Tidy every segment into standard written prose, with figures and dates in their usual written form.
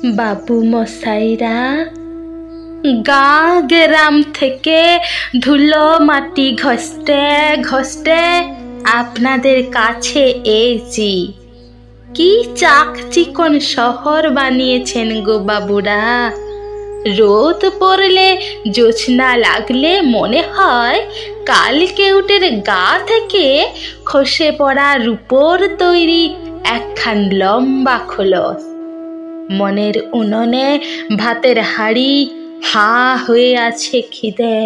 বাবু মশাইরা, গাঁ গ্রাম থেকে ধুলো মাটি ঘষতে ঘষতে আপনাদের কাছে এসেছি। কি চাকচিকন শহর বানিয়েছেন গো বাবুরা। রোদ পড়লে জোছনা লাগলে মনে হয় কালকেউটের গা থেকে খসে পড়া রূপোর তৈরি একখান লম্বা খোলস। মনের উনুনে ভাতের হাঁড়ি হাঁ হয়ে আছে খিদে।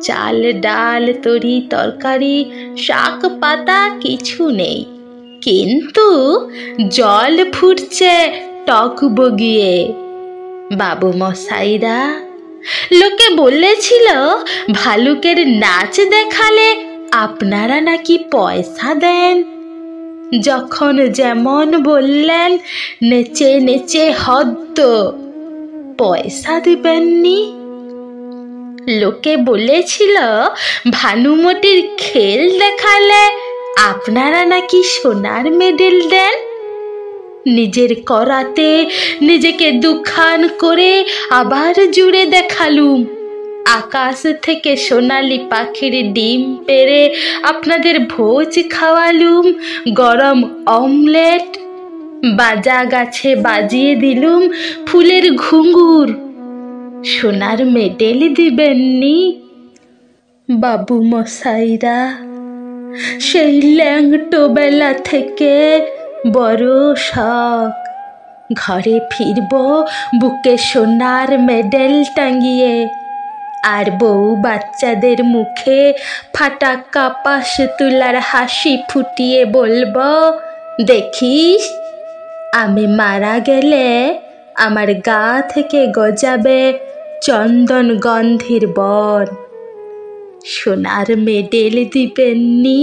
চাল ডাল তরি তরকারি শাক পাতা কিছু নেই, কিন্তু জল ফুটছে টক বগিয়ে। বাবু মশাইরা, লোকে বলেছিল ভালুকের নাচ দেখালে আপনারা নাকি পয়সা দেন। যখন যেমন বললেন নেচে নেচে হদ্দ, পয়সা দিবেননি। লোকে বলেছিল ভানুমতির খেল দেখালে আপনারা নাকি সোনার মেডেল দেন। নিজের করাতে নিজেকে দুখান করে আবার জুড়ে দেখালুম। আকাশ থেকে সোনালি পাখির ডিম পেড়ে আপনাদের ভোজ খাওয়ালুম, গরম অমলেট। বাজা গাছে বাজিয়ে দিলুম ফুলের ঘুঙুর। সোনার মেডেল দিবেননি। বাবু মশাইরা, সেই ল্যাংটো বেলা থেকে বড় শখ। ঘরে ফিরব বুকে সোনার মেডেল টাঙিয়ে, আর বউ বাচ্চাদের মুখে ফাটা কাপাস তুলার হাসি ফুটিয়ে বলব, দেখিস আমি মারা গেলে আমার গা থেকে গজাবে চন্দন গন্ধের বন। সোনার মেডেল দিবেননি।